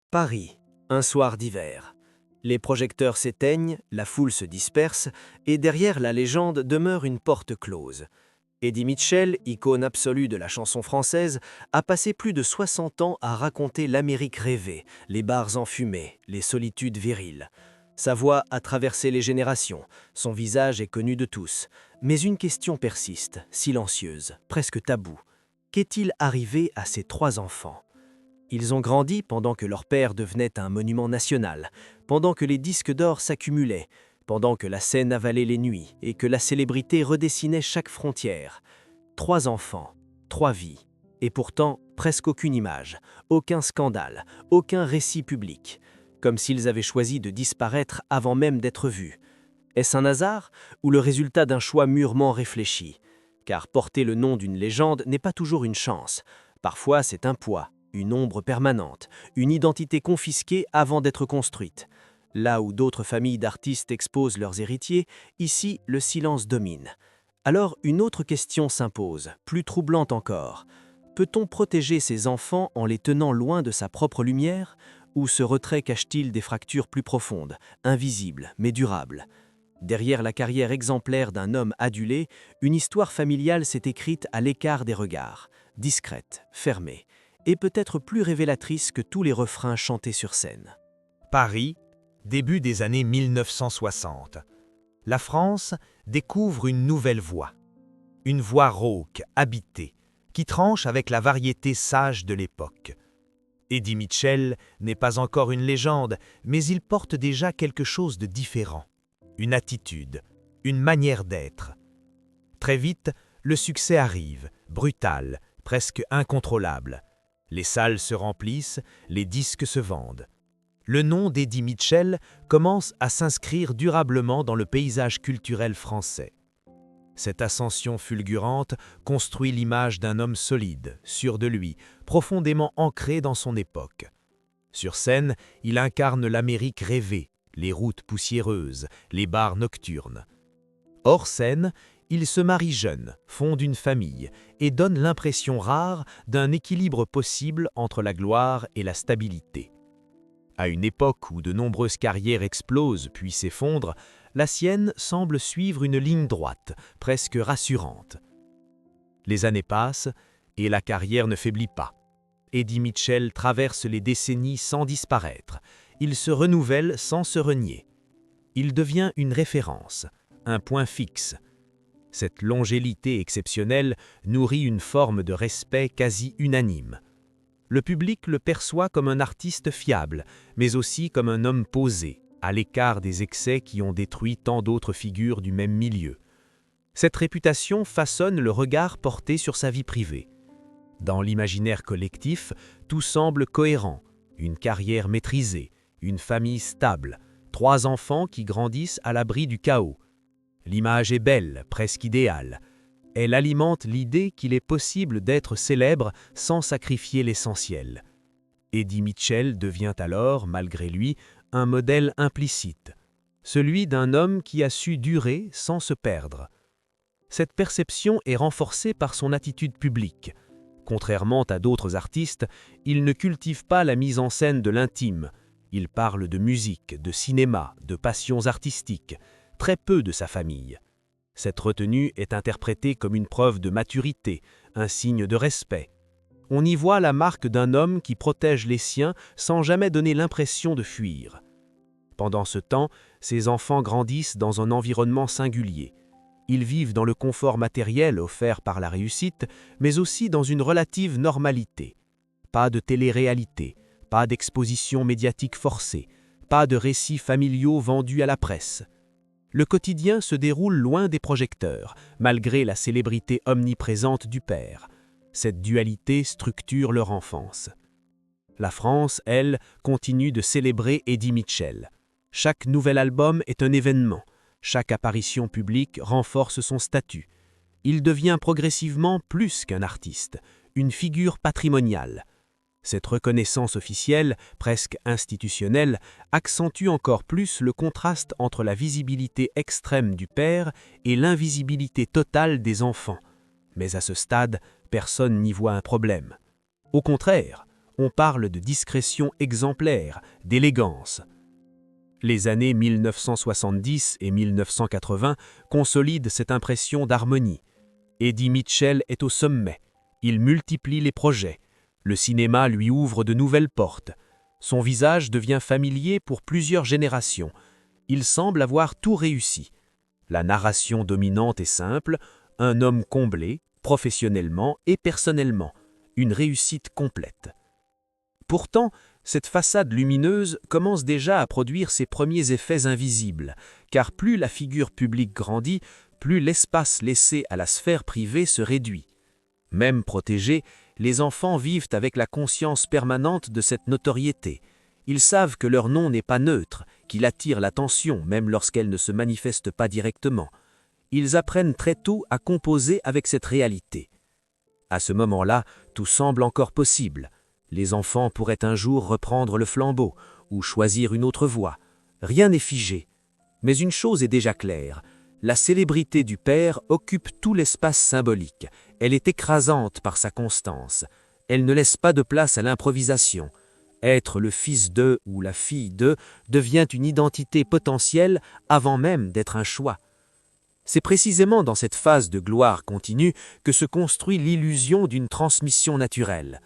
Paris, un soir d'hiver. Les projecteurs s'éteignent, la foule se disperse, et derrière la légende demeure une porte close. Eddie Mitchell, icône absolue de la chanson française, a passé plus de 60 ans à raconter l'Amérique rêvée, les bars enfumés, les solitudes viriles. Sa voix a traversé les générations, son visage est connu de tous. Mais une question persiste, silencieuse, presque taboue. Qu'est-il arrivé à ces 3 enfants ? Ils ont grandi pendant que leur père devenait un monument national, pendant que les disques d'or s'accumulaient, pendant que la scène avalait les nuits et que la célébrité redessinait chaque frontière. 3 enfants, 3 vies, et pourtant presque aucune image, aucun scandale, aucun récit public, comme s'ils avaient choisi de disparaître avant même d'être vus. Est-ce un hasard ou le résultat d'un choix mûrement réfléchi ? Car porter le nom d'une légende n'est pas toujours une chance. Parfois, c'est un poids, une ombre permanente, une identité confisquée avant d'être construite. Là où d'autres familles d'artistes exposent leurs héritiers, ici, le silence domine. Alors, une autre question s'impose, plus troublante encore. Peut-on protéger ces enfants en les tenant loin de sa propre lumière ? Ou ce retrait cache-t-il des fractures plus profondes, invisibles, mais durables ? Derrière la carrière exemplaire d'un homme adulé, une histoire familiale s'est écrite à l'écart des regards, discrète, fermée, et peut-être plus révélatrice que tous les refrains chantés sur scène. Paris, début des années 1960. La France découvre une nouvelle voix. Une voix rauque, habitée, qui tranche avec la variété sage de l'époque. Eddie Mitchell n'est pas encore une légende, mais il porte déjà quelque chose de différent. Une attitude, une manière d'être. Très vite, le succès arrive, brutal, presque incontrôlable. Les salles se remplissent, les disques se vendent. Le nom d'Eddie Mitchell commence à s'inscrire durablement dans le paysage culturel français. Cette ascension fulgurante construit l'image d'un homme solide, sûr de lui, profondément ancré dans son époque. Sur scène, il incarne l'Amérique rêvée, les routes poussiéreuses, les bars nocturnes. Hors scène, il se marie jeune, fonde une famille et donne l'impression rare d'un équilibre possible entre la gloire et la stabilité. À une époque où de nombreuses carrières explosent puis s'effondrent, la sienne semble suivre une ligne droite, presque rassurante. Les années passent et la carrière ne faiblit pas. Eddie Mitchell traverse les décennies sans disparaître. Il se renouvelle sans se renier. Il devient une référence, un point fixe. Cette longévité exceptionnelle nourrit une forme de respect quasi unanime. Le public le perçoit comme un artiste fiable, mais aussi comme un homme posé, à l'écart des excès qui ont détruit tant d'autres figures du même milieu. Cette réputation façonne le regard porté sur sa vie privée. Dans l'imaginaire collectif, tout semble cohérent. Une carrière maîtrisée, une famille stable, 3 enfants qui grandissent à l'abri du chaos. L'image est belle, presque idéale. Elle alimente l'idée qu'il est possible d'être célèbre sans sacrifier l'essentiel. Eddie Mitchell devient alors, malgré lui, un modèle implicite, celui d'un homme qui a su durer sans se perdre. Cette perception est renforcée par son attitude publique. Contrairement à d'autres artistes, il ne cultive pas la mise en scène de l'intime. Il parle de musique, de cinéma, de passions artistiques, très peu de sa famille. Cette retenue est interprétée comme une preuve de maturité, un signe de respect. On y voit la marque d'un homme qui protège les siens sans jamais donner l'impression de fuir. Pendant ce temps, ses enfants grandissent dans un environnement singulier. Ils vivent dans le confort matériel offert par la réussite, mais aussi dans une relative normalité. Pas de télé-réalité, pas d'exposition médiatique forcée, pas de récits familiaux vendus à la presse. Le quotidien se déroule loin des projecteurs, malgré la célébrité omniprésente du père. Cette dualité structure leur enfance. La France, elle, continue de célébrer Eddie Mitchell. Chaque nouvel album est un événement. Chaque apparition publique renforce son statut. Il devient progressivement plus qu'un artiste, une figure patrimoniale. Cette reconnaissance officielle, presque institutionnelle, accentue encore plus le contraste entre la visibilité extrême du père et l'invisibilité totale des enfants. Mais à ce stade, personne n'y voit un problème. Au contraire, On parle de discrétion exemplaire, d'élégance. Les années 1970 et 1980 consolident cette impression d'harmonie. Eddie Mitchell est au sommet. Il multiplie les projets. Le cinéma lui ouvre de nouvelles portes. Son visage devient familier pour plusieurs générations. Il semble avoir tout réussi. La narration dominante est simple, un homme comblé, professionnellement et personnellement, une réussite complète. Pourtant, cette façade lumineuse commence déjà à produire ses premiers effets invisibles, car plus la figure publique grandit, plus l'espace laissé à la sphère privée se réduit. Même protégés, les enfants vivent avec la conscience permanente de cette notoriété. Ils savent que leur nom n'est pas neutre, qu'il attire l'attention même lorsqu'elle ne se manifeste pas directement. Ils apprennent très tôt à composer avec cette réalité. À ce moment-là, tout semble encore possible. Les enfants pourraient un jour reprendre le flambeau ou choisir une autre voie. Rien n'est figé. Mais une chose est déjà claire. La célébrité du père occupe tout l'espace symbolique. Elle est écrasante par sa constance. Elle ne laisse pas de place à l'improvisation. Être le fils de ou la fille de devient une identité potentielle avant même d'être un choix. C'est précisément dans cette phase de gloire continue que se construit l'illusion d'une transmission naturelle.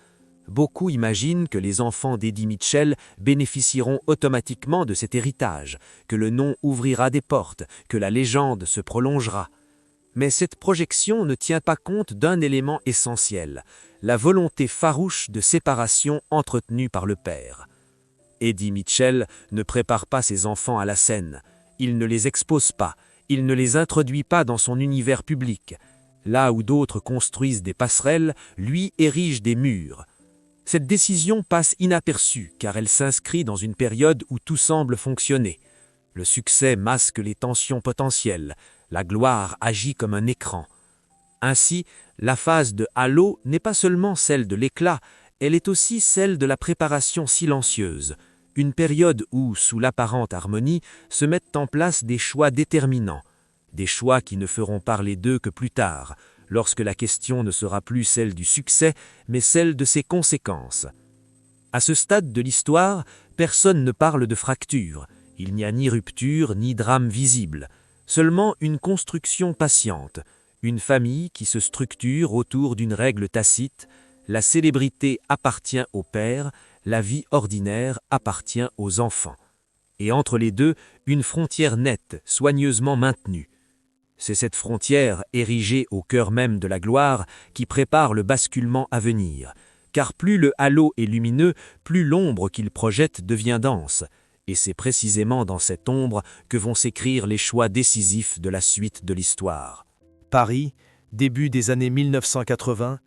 Beaucoup imaginent que les enfants d'Eddie Mitchell bénéficieront automatiquement de cet héritage, que le nom ouvrira des portes, que la légende se prolongera. Mais cette projection ne tient pas compte d'un élément essentiel, la volonté farouche de séparation entretenue par le père. Eddie Mitchell ne prépare pas ses enfants à la scène, il ne les expose pas, il ne les introduit pas dans son univers public. Là où d'autres construisent des passerelles, lui érige des murs. Cette décision passe inaperçue car elle s'inscrit dans une période où tout semble fonctionner. Le succès masque les tensions potentielles, la gloire agit comme un écran. Ainsi, la phase de halo n'est pas seulement celle de l'éclat, elle est aussi celle de la préparation silencieuse, une période où, sous l'apparente harmonie, se mettent en place des choix déterminants, des choix qui ne feront parler d'eux que plus tard, lorsque la question ne sera plus celle du succès, mais celle de ses conséquences. À ce stade de l'histoire, personne ne parle de fracture. Il n'y a ni rupture, ni drame visible. Seulement une construction patiente, une famille qui se structure autour d'une règle tacite. La célébrité appartient au père, la vie ordinaire appartient aux enfants. Et entre les deux, une frontière nette, soigneusement maintenue. C'est cette frontière, érigée au cœur même de la gloire, qui prépare le basculement à venir. Car plus le halo est lumineux, plus l'ombre qu'il projette devient dense. Et c'est précisément dans cette ombre que vont s'écrire les choix décisifs de la suite de l'histoire. Paris, début des années 1980,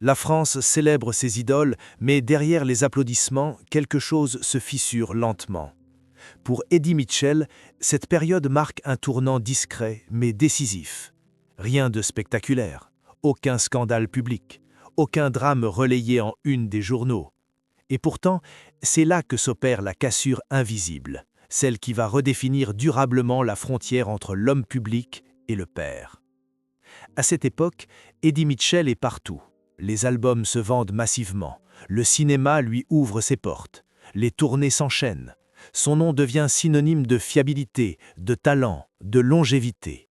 la France célèbre ses idoles, mais derrière les applaudissements, quelque chose se fissure lentement. Pour Eddie Mitchell, cette période marque un tournant discret mais décisif. Rien de spectaculaire, aucun scandale public, aucun drame relayé en une des journaux. Et pourtant, c'est là que s'opère la cassure invisible, celle qui va redéfinir durablement la frontière entre l'homme public et le père. À cette époque, Eddie Mitchell est partout. Les albums se vendent massivement, le cinéma lui ouvre ses portes, les tournées s'enchaînent. Son nom devient synonyme de fiabilité, de talent, de longévité.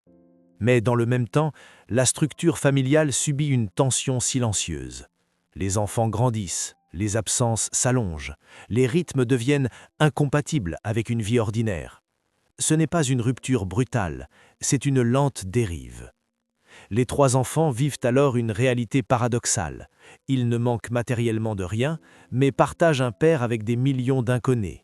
Mais dans le même temps, la structure familiale subit une tension silencieuse. Les enfants grandissent, les absences s'allongent, les rythmes deviennent incompatibles avec une vie ordinaire. Ce n'est pas une rupture brutale, c'est une lente dérive. Les trois enfants vivent alors une réalité paradoxale. Ils ne manquent matériellement de rien, mais partagent un père avec des millions d'inconnus.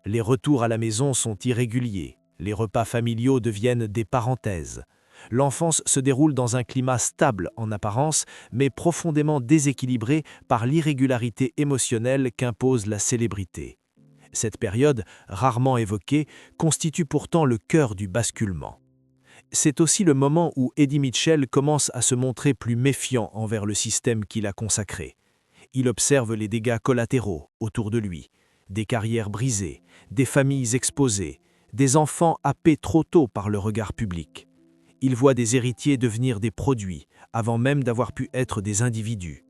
Les retours à la maison sont irréguliers, les repas familiaux deviennent des parenthèses. L'enfance se déroule dans un climat stable en apparence, mais profondément déséquilibré par l'irrégularité émotionnelle qu'impose la célébrité. Cette période, rarement évoquée, constitue pourtant le cœur du basculement. C'est aussi le moment où Eddie Mitchell commence à se montrer plus méfiant envers le système qu'il a consacré. Il observe les dégâts collatéraux autour de lui. Des carrières brisées, des familles exposées, des enfants happés trop tôt par le regard public. Il voit des héritiers devenir des produits, avant même d'avoir pu être des individus.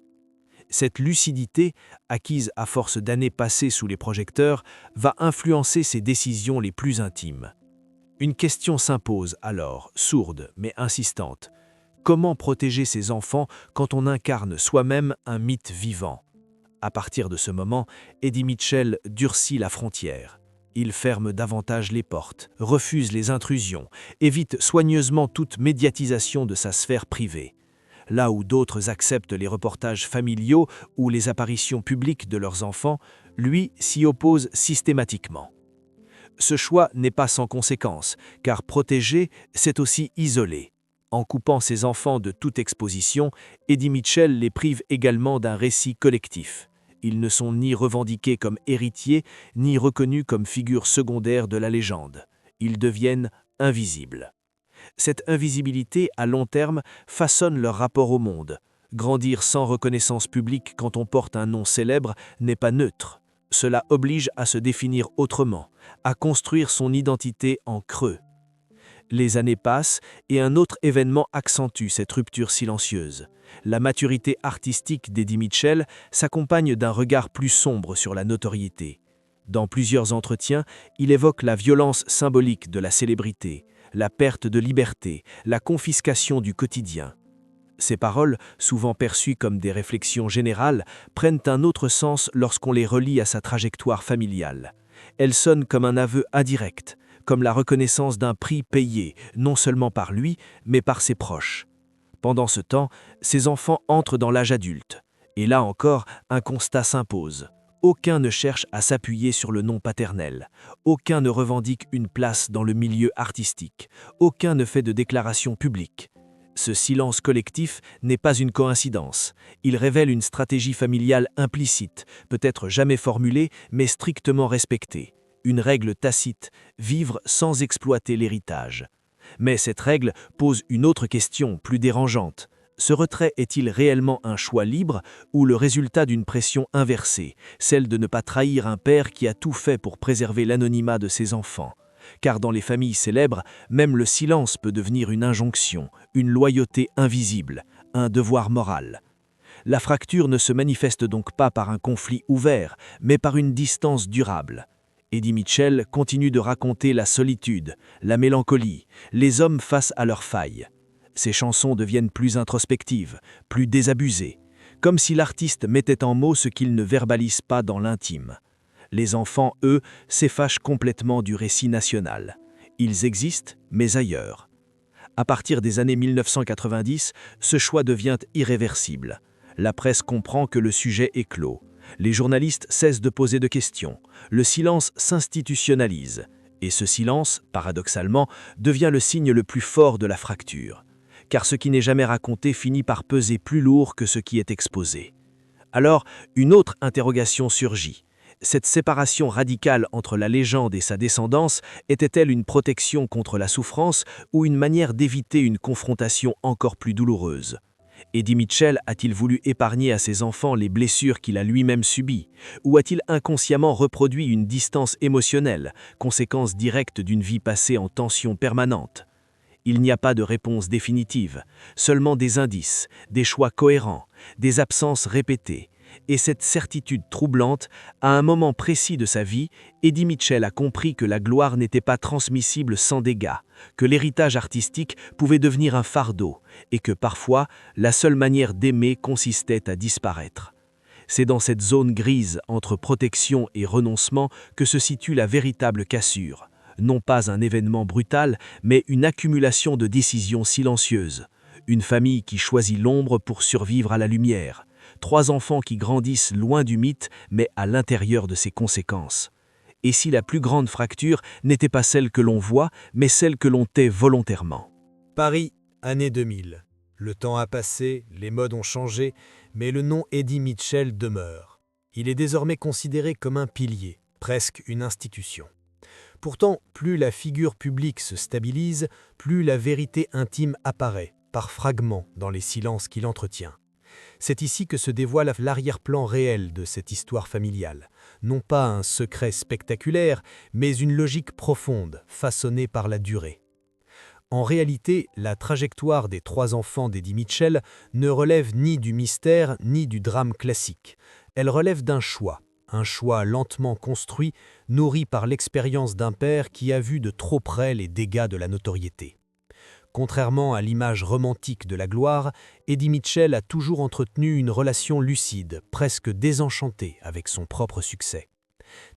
Cette lucidité, acquise à force d'années passées sous les projecteurs, va influencer ses décisions les plus intimes. Une question s'impose alors, sourde mais insistante. Comment protéger ses enfants quand on incarne soi-même un mythe vivant? À partir de ce moment, Eddie Mitchell durcit la frontière. Il ferme davantage les portes, refuse les intrusions, évite soigneusement toute médiatisation de sa sphère privée. Là où d'autres acceptent les reportages familiaux ou les apparitions publiques de leurs enfants, lui s'y oppose systématiquement. Ce choix n'est pas sans conséquence, car protéger, c'est aussi isoler. En coupant ses enfants de toute exposition, Eddie Mitchell les prive également d'un récit collectif. Ils ne sont ni revendiqués comme héritiers, ni reconnus comme figures secondaires de la légende. Ils deviennent invisibles. Cette invisibilité, à long terme, façonne leur rapport au monde. Grandir sans reconnaissance publique quand on porte un nom célèbre n'est pas neutre. Cela oblige à se définir autrement, à construire son identité en creux. Les années passent et un autre événement accentue cette rupture silencieuse. La maturité artistique d'Eddie Mitchell s'accompagne d'un regard plus sombre sur la notoriété. Dans plusieurs entretiens, il évoque la violence symbolique de la célébrité, la perte de liberté, la confiscation du quotidien. Ces paroles, souvent perçues comme des réflexions générales, prennent un autre sens lorsqu'on les relie à sa trajectoire familiale. Elles sonnent comme un aveu indirect, comme la reconnaissance d'un prix payé, non seulement par lui, mais par ses proches. Pendant ce temps, ses enfants entrent dans l'âge adulte. Et là encore, un constat s'impose. Aucun ne cherche à s'appuyer sur le nom paternel. Aucun ne revendique une place dans le milieu artistique. Aucun ne fait de déclaration publique. Ce silence collectif n'est pas une coïncidence. Il révèle une stratégie familiale implicite, peut-être jamais formulée, mais strictement respectée. Une règle tacite, vivre sans exploiter l'héritage. Mais cette règle pose une autre question, plus dérangeante. Ce retrait est-il réellement un choix libre ou le résultat d'une pression inversée, celle de ne pas trahir un père qui a tout fait pour préserver l'anonymat de ses enfants? Car dans les familles célèbres, même le silence peut devenir une injonction, une loyauté invisible, un devoir moral. La fracture ne se manifeste donc pas par un conflit ouvert, mais par une distance durable. Eddie Mitchell continue de raconter la solitude, la mélancolie, les hommes face à leurs failles. Ses chansons deviennent plus introspectives, plus désabusées, comme si l'artiste mettait en mots ce qu'il ne verbalise pas dans l'intime. Les enfants, eux, s'effacent complètement du récit national. Ils existent, mais ailleurs. À partir des années 1990, ce choix devient irréversible. La presse comprend que le sujet est clos. Les journalistes cessent de poser de questions. Le silence s'institutionnalise. Et ce silence, paradoxalement, devient le signe le plus fort de la fracture. Car ce qui n'est jamais raconté finit par peser plus lourd que ce qui est exposé. Alors, une autre interrogation surgit. Cette séparation radicale entre la légende et sa descendance était-elle une protection contre la souffrance ou une manière d'éviter une confrontation encore plus douloureuse? Eddie Mitchell a-t-il voulu épargner à ses enfants les blessures qu'il a lui-même subies? Ou a-t-il inconsciemment reproduit une distance émotionnelle, conséquence directe d'une vie passée en tension permanente? Il n'y a pas de réponse définitive, seulement des indices, des choix cohérents, des absences répétées. Et cette certitude troublante, à un moment précis de sa vie, Eddie Mitchell a compris que la gloire n'était pas transmissible sans dégâts, que l'héritage artistique pouvait devenir un fardeau, et que parfois, la seule manière d'aimer consistait à disparaître. C'est dans cette zone grise entre protection et renoncement que se situe la véritable cassure. Non pas un événement brutal, mais une accumulation de décisions silencieuses. Une famille qui choisit l'ombre pour survivre à la lumière. 3 enfants qui grandissent loin du mythe, mais à l'intérieur de ses conséquences. Et si la plus grande fracture n'était pas celle que l'on voit, mais celle que l'on tait volontairement? Paris, année 2000. Le temps a passé, les modes ont changé, mais le nom Eddie Mitchell demeure. Il est désormais considéré comme un pilier, presque une institution. Pourtant, plus la figure publique se stabilise, plus la vérité intime apparaît, par fragments, dans les silences qu'il entretient. C'est ici que se dévoile l'arrière-plan réel de cette histoire familiale. Non pas un secret spectaculaire, mais une logique profonde, façonnée par la durée. En réalité, la trajectoire des 3 enfants d'Eddie Mitchell ne relève ni du mystère ni du drame classique. Elle relève d'un choix, un choix lentement construit, nourri par l'expérience d'un père qui a vu de trop près les dégâts de la notoriété. Contrairement à l'image romantique de la gloire, Eddie Mitchell a toujours entretenu une relation lucide, presque désenchantée avec son propre succès.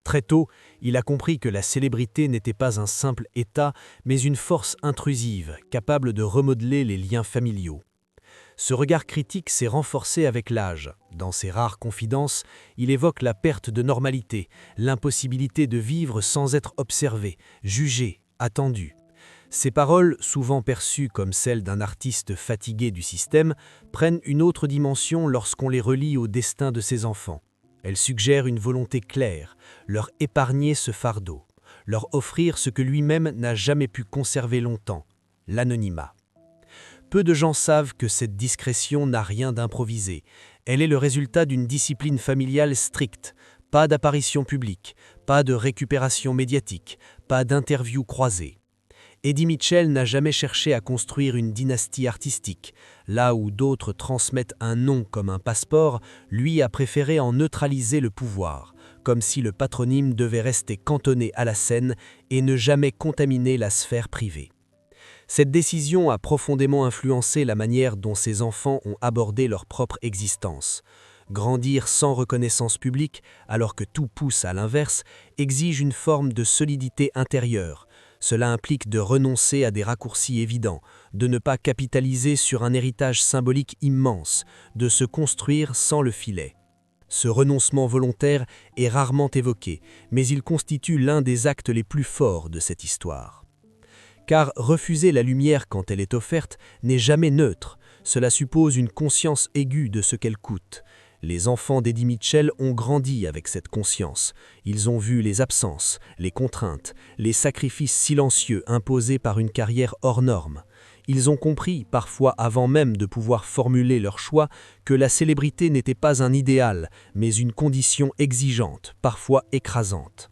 Très tôt, il a compris que la célébrité n'était pas un simple état, mais une force intrusive, capable de remodeler les liens familiaux. Ce regard critique s'est renforcé avec l'âge. Dans ses rares confidences, il évoque la perte de normalité, l'impossibilité de vivre sans être observé, jugé, attendu. Ces paroles, souvent perçues comme celles d'un artiste fatigué du système, prennent une autre dimension lorsqu'on les relie au destin de ses enfants. Elles suggèrent une volonté claire, leur épargner ce fardeau, leur offrir ce que lui-même n'a jamais pu conserver longtemps, l'anonymat. Peu de gens savent que cette discrétion n'a rien d'improvisé. Elle est le résultat d'une discipline familiale stricte. Pas d'apparition publique, pas de récupération médiatique, pas d'interviews croisées. Eddie Mitchell n'a jamais cherché à construire une dynastie artistique. Là où d'autres transmettent un nom comme un passeport, lui a préféré en neutraliser le pouvoir, comme si le patronyme devait rester cantonné à la scène et ne jamais contaminer la sphère privée. Cette décision a profondément influencé la manière dont ses enfants ont abordé leur propre existence. Grandir sans reconnaissance publique, alors que tout pousse à l'inverse, exige une forme de solidité intérieure. Cela implique de renoncer à des raccourcis évidents, de ne pas capitaliser sur un héritage symbolique immense, de se construire sans le filet. Ce renoncement volontaire est rarement évoqué, mais il constitue l'un des actes les plus forts de cette histoire. Car refuser la lumière quand elle est offerte n'est jamais neutre, cela suppose une conscience aiguë de ce qu'elle coûte. Les enfants d'Eddie Mitchell ont grandi avec cette conscience. Ils ont vu les absences, les contraintes, les sacrifices silencieux imposés par une carrière hors norme. Ils ont compris, parfois avant même de pouvoir formuler leur choix, que la célébrité n'était pas un idéal, mais une condition exigeante, parfois écrasante.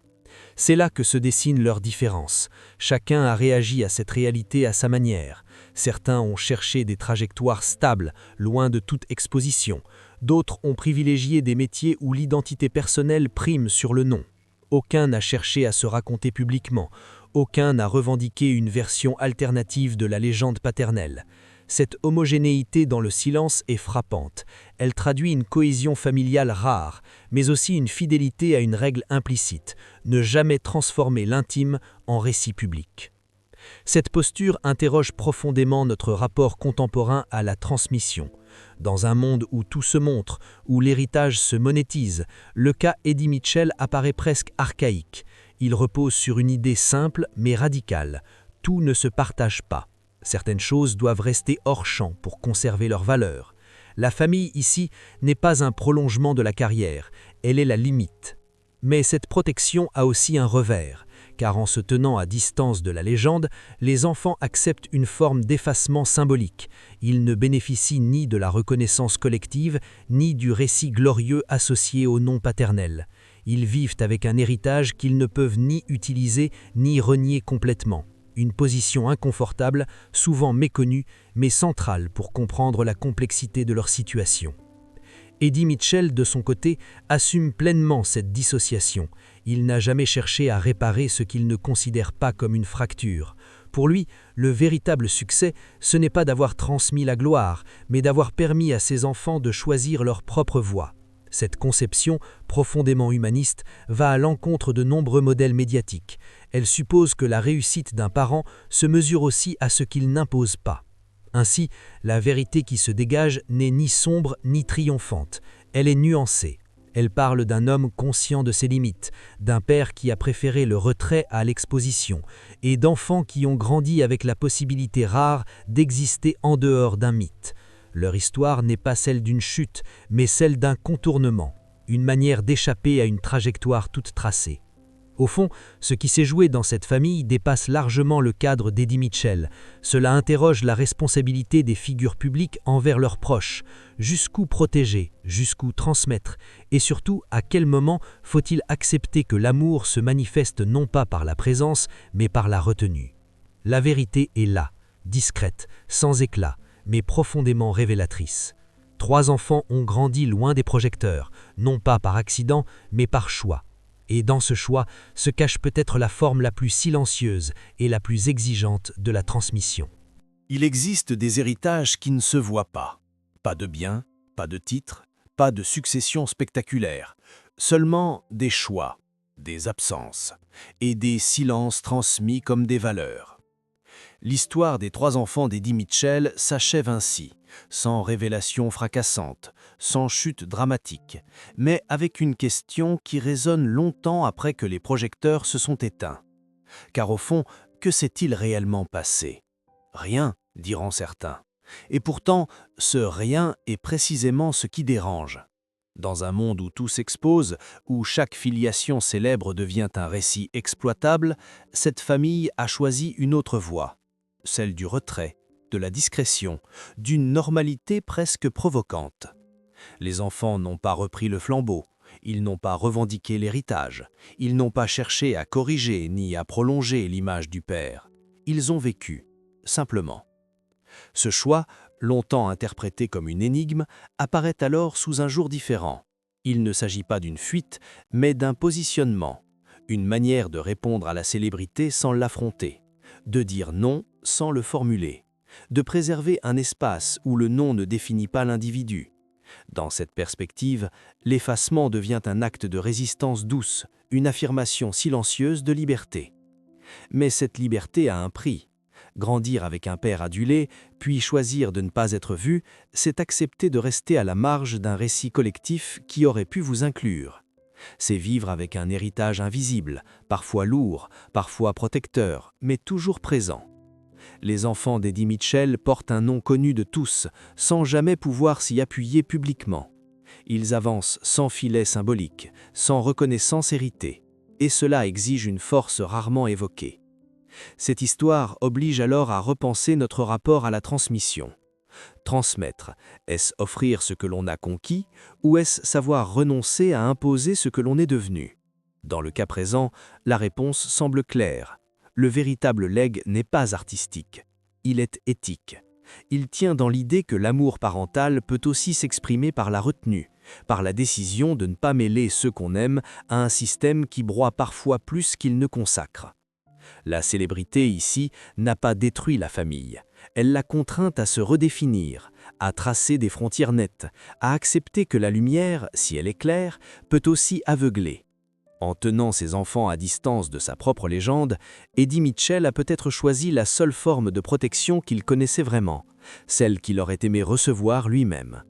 C'est là que se dessine leur différence. Chacun a réagi à cette réalité à sa manière. Certains ont cherché des trajectoires stables, loin de toute exposition. D'autres ont privilégié des métiers où l'identité personnelle prime sur le nom. Aucun n'a cherché à se raconter publiquement. Aucun n'a revendiqué une version alternative de la légende paternelle. Cette homogénéité dans le silence est frappante. Elle traduit une cohésion familiale rare, mais aussi une fidélité à une règle implicite, ne jamais transformer l'intime en récit public. Cette posture interroge profondément notre rapport contemporain à la transmission. Dans un monde où tout se montre, où l'héritage se monétise, le cas Eddie Mitchell apparaît presque archaïque. Il repose sur une idée simple mais radicale. Tout ne se partage pas. Certaines choses doivent rester hors champ pour conserver leur valeur. La famille ici n'est pas un prolongement de la carrière, elle est la limite. Mais cette protection a aussi un revers, car en se tenant à distance de la légende, les enfants acceptent une forme d'effacement symbolique. Ils ne bénéficient ni de la reconnaissance collective, ni du récit glorieux associé au nom paternel. Ils vivent avec un héritage qu'ils ne peuvent ni utiliser ni renier complètement. Une position inconfortable, souvent méconnue, mais centrale pour comprendre la complexité de leur situation. Eddie Mitchell, de son côté, assume pleinement cette dissociation. Il n'a jamais cherché à réparer ce qu'il ne considère pas comme une fracture. Pour lui, le véritable succès, ce n'est pas d'avoir transmis la gloire, mais d'avoir permis à ses enfants de choisir leur propre voie. Cette conception, profondément humaniste, va à l'encontre de nombreux modèles médiatiques. Elle suppose que la réussite d'un parent se mesure aussi à ce qu'il n'impose pas. Ainsi, la vérité qui se dégage n'est ni sombre ni triomphante. Elle est nuancée. Elle parle d'un homme conscient de ses limites, d'un père qui a préféré le retrait à l'exposition, et d'enfants qui ont grandi avec la possibilité rare d'exister en dehors d'un mythe. Leur histoire n'est pas celle d'une chute, mais celle d'un contournement, une manière d'échapper à une trajectoire toute tracée. Au fond, ce qui s'est joué dans cette famille dépasse largement le cadre d'Eddie Mitchell. Cela interroge la responsabilité des figures publiques envers leurs proches. Jusqu'où protéger, jusqu'où transmettre, et surtout à quel moment faut-il accepter que l'amour se manifeste non pas par la présence, mais par la retenue. La vérité est là. discrète, sans éclat, mais profondément révélatrice. 3 enfants ont grandi loin des projecteurs, non pas par accident, mais par choix. Et dans ce choix se cache peut-être la forme la plus silencieuse et la plus exigeante de la transmission. Il existe des héritages qui ne se voient pas. Pas de biens, pas de titres, pas de succession spectaculaire. Seulement des choix, des absences et des silences transmis comme des valeurs. L'histoire des 3 enfants d'Eddie Mitchell s'achève ainsi, sans révélation fracassante, sans chute dramatique, mais avec une question qui résonne longtemps après que les projecteurs se sont éteints. Car au fond, que s'est-il réellement passé ? Rien, diront certains. Et pourtant, ce rien est précisément ce qui dérange. Dans un monde où tout s'expose, où chaque filiation célèbre devient un récit exploitable, cette famille a choisi une autre voie, celle du retrait, de la discrétion, d'une normalité presque provocante. Les enfants n'ont pas repris le flambeau, ils n'ont pas revendiqué l'héritage, ils n'ont pas cherché à corriger ni à prolonger l'image du père. Ils ont vécu, simplement. Ce choix, longtemps interprété comme une énigme, apparaît alors sous un jour différent. Il ne s'agit pas d'une fuite, mais d'un positionnement, une manière de répondre à la célébrité sans l'affronter, de dire non sans le formuler, de préserver un espace où le non ne définit pas l'individu. Dans cette perspective, l'effacement devient un acte de résistance douce, une affirmation silencieuse de liberté. Mais cette liberté a un prix. Grandir avec un père adulé, puis choisir de ne pas être vu, c'est accepter de rester à la marge d'un récit collectif qui aurait pu vous inclure. C'est vivre avec un héritage invisible, parfois lourd, parfois protecteur, mais toujours présent. Les enfants d'Eddie Mitchell portent un nom connu de tous, sans jamais pouvoir s'y appuyer publiquement. Ils avancent sans filet symbolique, sans reconnaissance héritée, et cela exige une force rarement évoquée. Cette histoire oblige alors à repenser notre rapport à la transmission. Transmettre, est-ce offrir ce que l'on a conquis, ou est-ce savoir renoncer à imposer ce que l'on est devenu ? Dans le cas présent, la réponse semble claire. Le véritable legs n'est pas artistique, il est éthique. Il tient dans l'idée que l'amour parental peut aussi s'exprimer par la retenue, par la décision de ne pas mêler ceux qu'on aime à un système qui broie parfois plus qu'il ne consacre. La célébrité ici n'a pas détruit la famille, elle l'a contrainte à se redéfinir, à tracer des frontières nettes, à accepter que la lumière, si elle est claire, peut aussi aveugler. En tenant ses enfants à distance de sa propre légende, Eddie Mitchell a peut-être choisi la seule forme de protection qu'il connaissait vraiment, celle qu'il aurait aimé recevoir lui-même.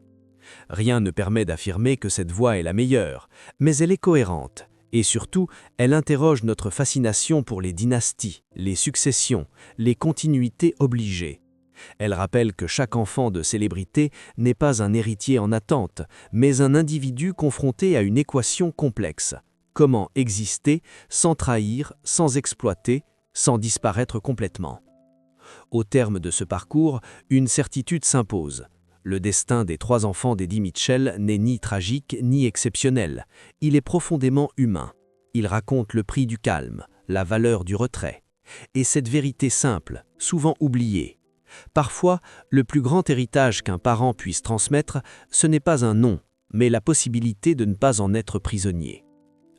Rien ne permet d'affirmer que cette voie est la meilleure, mais elle est cohérente, et surtout, elle interroge notre fascination pour les dynasties, les successions, les continuités obligées. Elle rappelle que chaque enfant de célébrité n'est pas un héritier en attente, mais un individu confronté à une équation complexe. Comment exister sans trahir, sans exploiter, sans disparaître complètement ? Au terme de ce parcours, une certitude s'impose. Le destin des 3 enfants d'Eddie Mitchell n'est ni tragique ni exceptionnel. Il est profondément humain. Il raconte le prix du calme, la valeur du retrait. Et cette vérité simple, souvent oubliée. Parfois, le plus grand héritage qu'un parent puisse transmettre, ce n'est pas un nom, mais la possibilité de ne pas en être prisonnier.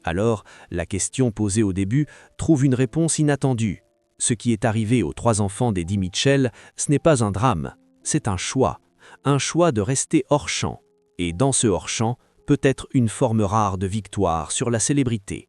Alors, la question posée au début trouve une réponse inattendue. Ce qui est arrivé aux 3 enfants d'Eddie Mitchell, ce n'est pas un drame, c'est un choix de rester hors champ. Et dans ce hors champ, peut-être une forme rare de victoire sur la célébrité.